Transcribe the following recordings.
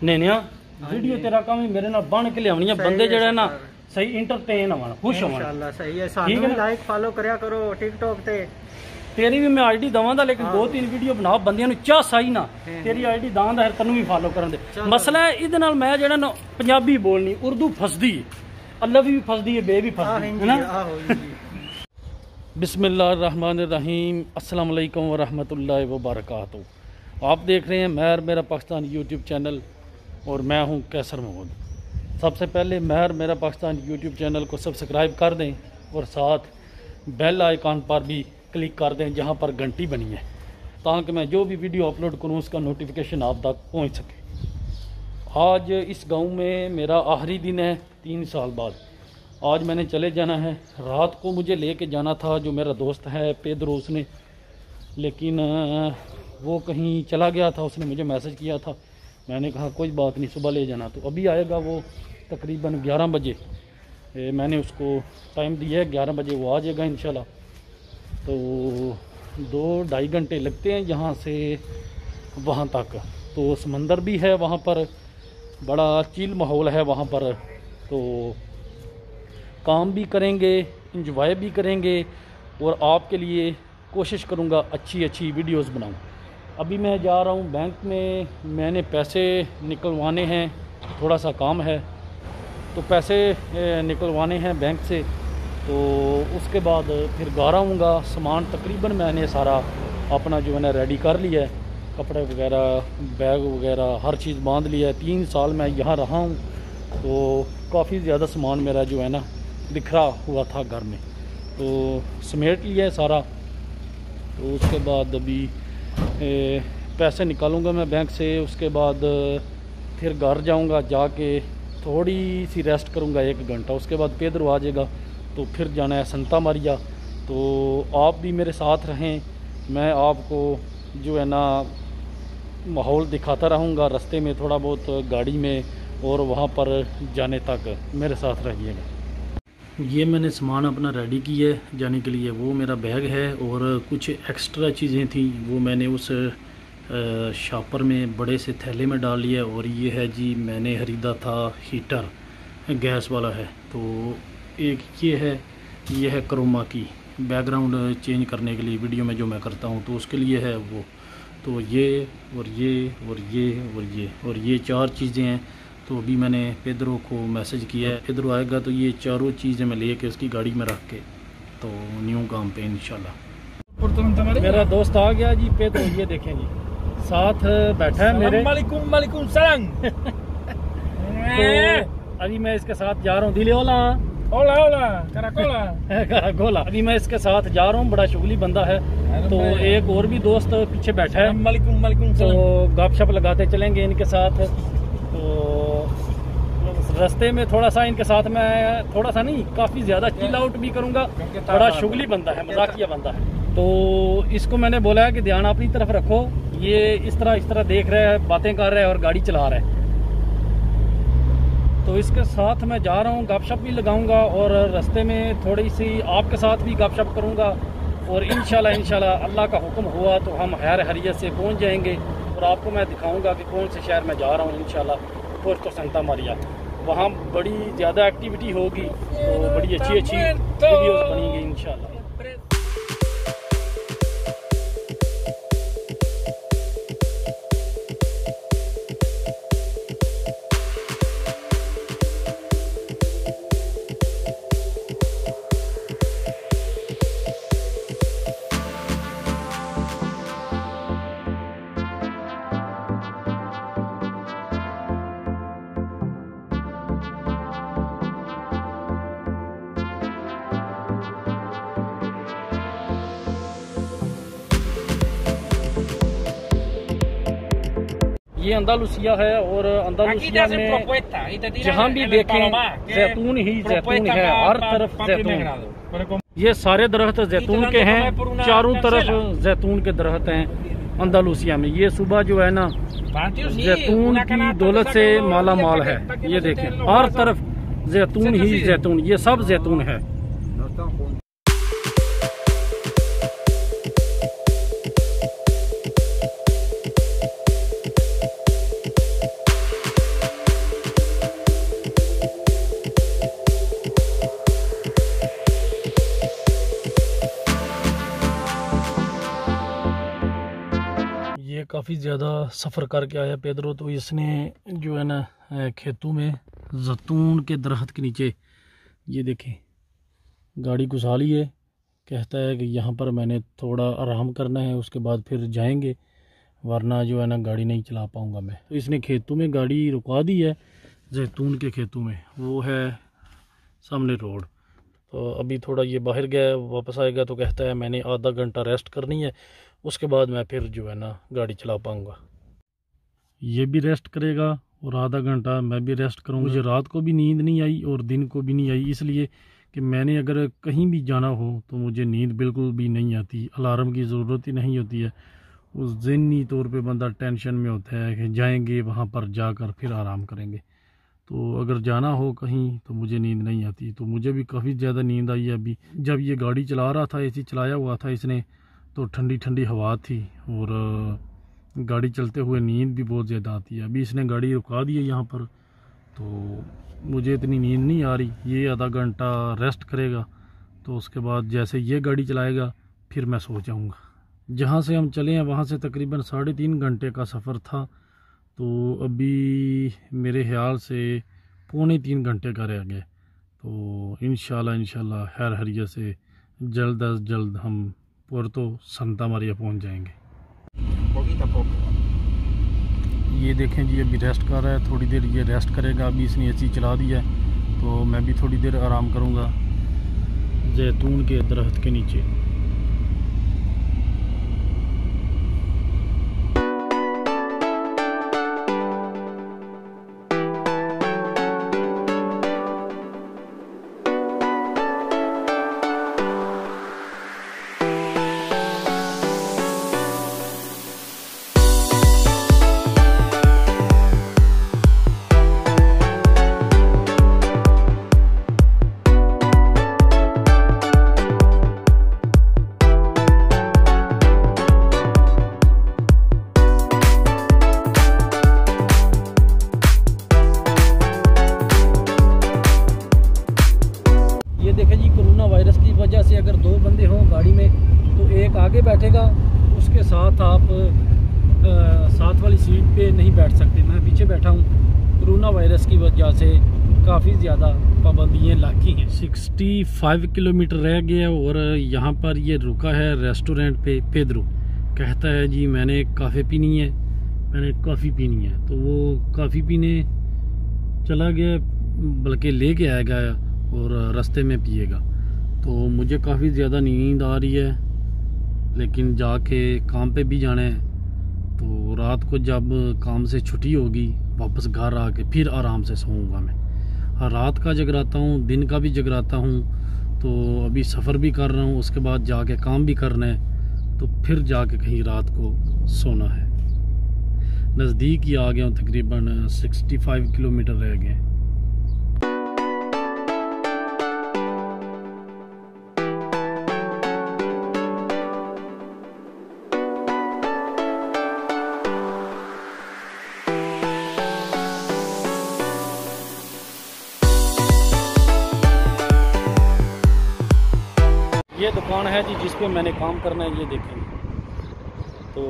Nainiya video तेरा काम ही मेरे नाल बन के लियावनी है बंदे जेड़ा ना सही इंटरटेन होवन खुश होवन इंशाल्लाह सही है। सानू लाइक फॉलो करया करो टिकटॉक ते। तेरी भी मैं आईडी दवांदा लेकिन 2-3 वीडियो बना बंदियां नु चाह सही ना तेरी आईडी दांदा है तन्नू भी फॉलो करन दे। मसला है इहदे नाल मैं जेड़ा ना पंजाबी बोलनी उर्दू फसदी अल्लाह भी फसदी है बे भी फसदी है ना। बिस्मिल्लाहिर्रहमानिर्रहीम अस्सलाम वालेकुम व रहमतुल्लाहि व बरकातहू। आप देख रहे हैं महर मेरा पाकिस्तान यूट्यूब चैनल और मैं हूं कैसर महमूद। सबसे पहले महर मेरा पाकिस्तान यूट्यूब चैनल को सब्सक्राइब कर दें और साथ बेल आइकॉन पर भी क्लिक कर दें जहां पर घंटी बनी है ताकि मैं जो भी वीडियो अपलोड करूं उसका नोटिफिकेशन आप तक पहुंच सके। आज इस गांव में मेरा आखिरी दिन है 3 साल बाद। आज मैंने चले जाना है। रात को मुझे लेके जाना था जो मेरा दोस्त है पेदरो उसने, लेकिन वो कहीं चला गया था। उसने मुझे मैसेज किया था, मैंने कहा कोई बात नहीं सुबह ले जाना। तो अभी आएगा वो तकरीबन 11 बजे। मैंने उसको टाइम दिया है 11 बजे वो आ जाएगा इंशाल्लाह। तो 2-2.5 घंटे लगते हैं यहाँ से वहाँ तक। तो समंदर भी है वहाँ पर, बड़ा चिल माहौल है वहाँ पर। तो काम भी करेंगे, इंजॉय भी करेंगे और आपके लिए कोशिश करूँगा अच्छी वीडियोस बनाऊँ। अभी मैं जा रहा हूँ बैंक में, मैंने पैसे निकलवाने हैं, थोड़ा सा काम है तो पैसे निकलवाने हैं बैंक से। तो उसके बाद फिर घर आऊँगा। सामान तकरीबन मैंने सारा अपना जो है ना रेडी कर लिया है, कपड़े वगैरह बैग वगैरह हर चीज़ बांध लिया है। 3 साल मैं यहाँ रहा हूँ तो काफ़ी ज़्यादा सामान मेरा जो है ना बिखरा हुआ था घर में, तो समेट लिया है सारा। तो उसके बाद अभी पैसे निकालूंगा मैं बैंक से। उसके बाद फिर घर जाऊंगा, जाके थोड़ी सी रेस्ट करूंगा 1 घंटा। उसके बाद पेदरो आ जाएगा तो फिर जाना है संता मारिया। तो आप भी मेरे साथ रहें, मैं आपको जो है ना माहौल दिखाता रहूँगा रास्ते में थोड़ा बहुत गाड़ी में और वहाँ पर जाने तक मेरे साथ रहिएगा। ये मैंने सामान अपना रेडी किया है जाने के लिए। वो मेरा बैग है और कुछ एक्स्ट्रा चीज़ें थी वो मैंने उस शॉपर में बड़े से थैले में डाल लिया। और ये है जी मैंने ख़रीदा था हीटर, गैस वाला है। तो एक ये है क्रोमा की बैकग्राउंड चेंज करने के लिए वीडियो में जो मैं करता हूँ, तो उसके लिए है वो। तो ये और ये और ये और ये और ये 4 चीज़ें हैं। तो अभी मैंने पेदरो को मैसेज किया है, पेदरो आएगा तो ये चारों चीज़ें मैं लेके उसकी गाड़ी में रख के तो न्यू काम पे इंशाल्लाह। मेरा दोस्त आ गया जी पेदरो, ये देखें जी साथ बैठा है मेरे। वालेकुम सलाम। तो अभी मैं इसके साथ जा रहा हूँ दिले ओला कराकोला। अभी मैं इसके साथ जा रहा हूँ, बड़ा शुगली बंदा है। तो एक और भी दोस्त पीछे बैठा है, तो गपशप लगाते चलेंगे इनके साथ। तो रास्ते में थोड़ा सा इनके साथ मैं थोड़ा सा नहीं काफ़ी ज़्यादा चिल आउट भी करूँगा। बड़ा शुगली बंदा है, मजाकिया बंदा है। तो इसको मैंने बोला है कि ध्यान अपनी तरफ रखो, ये इस तरह देख रहा है, बातें कर रहा है और गाड़ी चला रहा है। तो इसके साथ मैं जा रहा हूँ, गपशप भी लगाऊंगा और रास्ते में थोड़ी सी आपके साथ भी गपशप करूँगा। और इंशाल्लाह अल्लाह का हुक्म हुआ तो हम खैर खैरियत से पहुँच जाएंगे। और आपको मैं दिखाऊंगा कि कौन से शहर में जा रहा हूँ इंशाल्लाह, पुर्तो संता मारिया। वहाँ बड़ी ज़्यादा एक्टिविटी होगी, तो बड़ी अच्छी वीडियोस बनेंगी इंशाल्लाह। ये अंदालुसिया है और अंदालुसिया में जहाँ भी देखें जैतून ही जैतून है, हर तरफ जैतून। ये सारे दरख्त जैतून के हैं, चारों तरफ जैतून के दरख्त हैं अंदालुसिया में। ये सुबह जो है ना जैतून की दौलत से माला माल है। ये देखें हर तरफ जैतून ही जैतून, ये सब जैतून है। काफ़ी ज़्यादा सफ़र करके आया पेदरो, तो इसने जो है ना खेतों में जैतून के दरख्त के नीचे ये देखें गाड़ी घुसा ली है। कहता है कि यहाँ पर मैंने थोड़ा आराम करना है, उसके बाद फिर जाएंगे, वरना जो है ना गाड़ी नहीं चला पाऊँगा मैं। तो इसने खेतों में गाड़ी रुकवा दी है, जैतून के खेतों में, वो है सामने रोड। तो अभी थोड़ा ये बाहर गया, वापस आएगा तो कहता है मैंने आधा घंटा रेस्ट करनी है, उसके बाद मैं फिर जो है ना गाड़ी चला पाऊँगा। ये भी रेस्ट करेगा और आधा घंटा मैं भी रेस्ट करूँगा। मुझे रात को भी नींद नहीं आई और दिन को भी नहीं आई, इसलिए कि मैंने अगर कहीं भी जाना हो तो मुझे नींद बिल्कुल भी नहीं आती, अलार्म की ज़रूरत ही नहीं होती है। उस ज़हनी तौर पे बंदा टेंशन में होता है कि जाएंगे वहाँ पर जाकर फिर आराम करेंगे। तो अगर जाना हो कहीं तो मुझे नींद नहीं आती। तो मुझे भी काफ़ी ज़्यादा नींद आई है अभी जब ये गाड़ी चला रहा था, एसी चलाया हुआ था इसने, तो ठंडी ठंडी हवा थी और गाड़ी चलते हुए नींद भी बहुत ज़्यादा आती है। अभी इसने गाड़ी रुका दी है यहाँ पर, तो मुझे इतनी नींद नहीं आ रही। ये आधा घंटा रेस्ट करेगा तो उसके बाद जैसे ये गाड़ी चलाएगा फिर मैं सो जाऊँगा। जहाँ से हम चले हैं वहाँ से तकरीबन 3.5 घंटे का सफ़र था, तो अभी मेरे ख्याल से 2.25 घंटे का रह गए। तो इंशाल्लाह खैर हरिया से जल्द अज जल्द हम पुर्तो संता मारिया पहुँच जाएंगे। ये देखें जी अभी रेस्ट कर रहा है, थोड़ी देर ये रेस्ट करेगा। अभी इसने एसी चला दिया है तो मैं भी थोड़ी देर आराम करूँगा जैतून के दरख्त के नीचे। वजह से अगर 2 बंदे हों गाड़ी में तो एक आगे बैठेगा, उसके साथ आप साथ वाली सीट पे नहीं बैठ सकते। मैं पीछे बैठा हूँ, कोरोना वायरस की वजह से काफ़ी ज़्यादा पाबंदियाँ लागी हैं। 65 किलोमीटर रह गया और यहाँ पर ये रुका है रेस्टोरेंट पे। पेदरो कहता है जी मैंने कॉफ़ी पीनी है, मैंने कॉफ़ी पीनी है। तो वो कॉफ़ी पीने चला गया, बल्कि लेके आएगा और रास्ते में पिएगा। तो मुझे काफ़ी ज़्यादा नींद आ रही है, लेकिन जाके काम पे भी जाना है। तो रात को जब काम से छुट्टी होगी वापस घर आके फिर आराम से सोऊंगा मैं। हर रात का जगराता हूँ, दिन का भी जगराता हूँ। तो अभी सफ़र भी कर रहा हूँ, उसके बाद जाके काम भी करना है, तो फिर जाके कहीं रात को सोना है। नज़दीक ही आ गया हूँ, तकरीबन 65 किलोमीटर रह गए। ये दुकान है जी जिस पे मैंने काम करना है। ये देखें, तो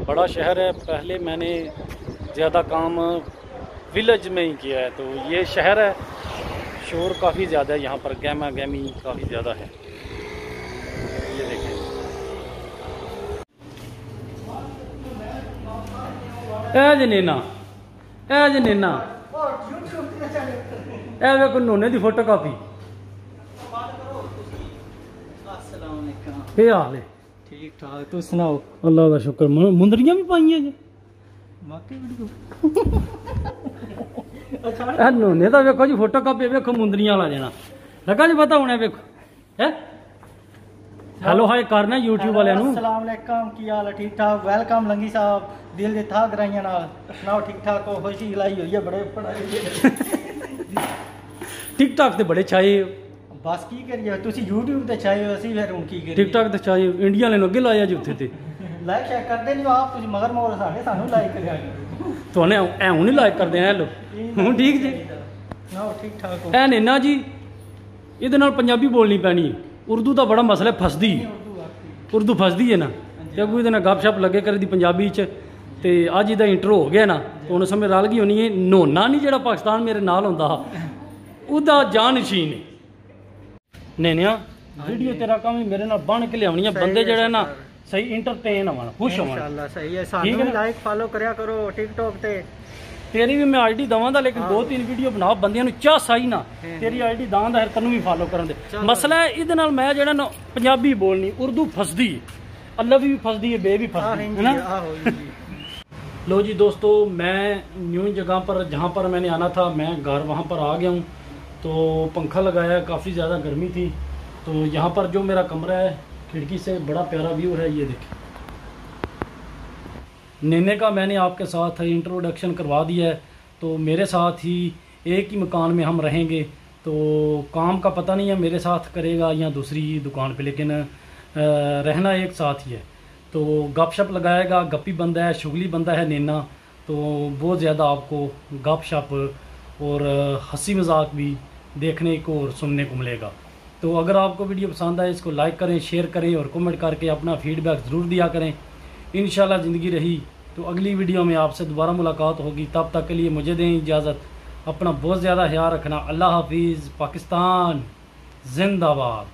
बड़ा शहर है। पहले मैंने ज़्यादा काम विलेज में ही किया है। तो ये शहर है, शोर काफ़ी ज़्यादा है यहाँ पर, गहमा गहमी काफ़ी ज़्यादा है। ये देखें, जनेना जनेना देखो नोने की फोटो कापी। हाल है ठीक ठाक, तू सुनाओ? अल्लाह का शुक्र। मुंदरियां भी पाई हैं जी नोने तो वेखो जी फोटो कापी, वेखो मुंदरियां वाला देना लगा जी पता होना। वेखो है हेलो हाय करना यूट्यूब वाले अस्सलाम वालेकुम, की हाल है? ठीक ठाक, वेलकम लंगी साहब। दिल दे था गराइयां नाल सुनाओ, ठीक ठाक हो? खुशी लाई हुई है, बड़े पढ़ाई टिकटॉक ते बड़े छाए। बस की करिए, तुसी यूट्यूब ते छाए हो, असी फिर हुन की करिए? टिकटॉक ते छाए, इंडिया ने अगे लाया जी उत्थे ते लाइक शेयर करदे नहीं आप, तुसी मगर मोर साडे सानू लाइक करिया तो ने ऐ नहीं लाइक करदे हैं। लो हुन ठीक जी, सुनाओ ठीक ठाक हो? ऐ नैना जी इहदे नाल पंजाबी बोलनी पैनी। उर्दू का बड़ा मसला फसदी, उर्दू फसदी है ना। ਤੇ ਅੱਗੂ ਇਹਦੇ ਨਾਲ ਗੱਪਸ਼ਪ ਲੱਗੇ ਕਰੀ ਦੀ ਪੰਜਾਬੀ 'ਚ ਤੇ ਅੱਜ ਇਹਦਾ ਇੰਟਰੋ ਹੋ ਗਿਆ ਨਾ ਤੇ ਹੁਣ ਸਮੇਂ ਰਲ ਗਈ ਹੋਣੀ ਹੈ। ਨੋਨਾ ਨਹੀਂ ਜਿਹੜਾ ਪਾਕਿਸਤਾਨ ਮੇਰੇ ਨਾਲ ਹੁੰਦਾ ਉਹਦਾ ਜਾਨਸ਼ੀਨ ਹੈ। ਨੇਨਿਆ ਵੀਡੀਓ ਤੇਰਾ ਕੰਮ ਹੀ ਮੇਰੇ ਨਾਲ ਬਣ ਕੇ ਲਿਆਉਣੀ ਹੈ। ਬੰਦੇ ਜਿਹੜਾ ਨਾ ਸਹੀ ਇੰਟਰਟੇਨ ਹੋਣ, ਖੁਸ਼ ਹੋਣ। इंशाल्लाह सही है। सानू भी लाइक फॉलो करया करो टिकटॉक ते। तेरी भी मैं आईडी दवांदा लेकिन 2-3 वीडियो बनाओ बंदियां नु चाह सही ना तेरी आईडी दांदा है तन्नू भी फॉलो करन दे। मसला है इहदे नाल मैं जेड़ा ना पंजाबी बोलनी उर्दू फसदी है, अल्लाह भी फसदी है, बे भी फसदी है ना। लो जी दोस्तों, मैं न्यू जगह पर जहाँ पर मैंने आना था मैं घर वहाँ पर आ गया हूँ। तो पंखा लगाया, काफ़ी ज़्यादा गर्मी थी। तो यहाँ पर जो मेरा कमरा है खिड़की से बड़ा प्यारा व्यू है, ये देखें। नेने का मैंने आपके साथ इंट्रोडक्शन करवा दिया है। तो मेरे साथ ही एक ही मकान में हम रहेंगे। तो काम का पता नहीं है मेरे साथ करेगा या दूसरी दुकान पे, लेकिन रहना एक साथ ही है। तो गपशप लगाएगा, गप्पी बंदा है, शुगली बंदा है नेना। तो बहुत ज़्यादा आपको गपशप और हंसी मजाक भी देखने को और सुनने को मिलेगा। तो अगर आपको वीडियो पसंद आए इसको लाइक करें, शेयर करें और कमेंट करके अपना फीडबैक ज़रूर दिया करें। इंशाल्लाह ज़िंदगी रही तो अगली वीडियो में आपसे दोबारा मुलाकात होगी। तब तक के लिए मुझे दें इजाज़त। अपना बहुत ज़्यादा ख्याल रखना। अल्लाह हाफिज़। पाकिस्तान जिंदाबाद।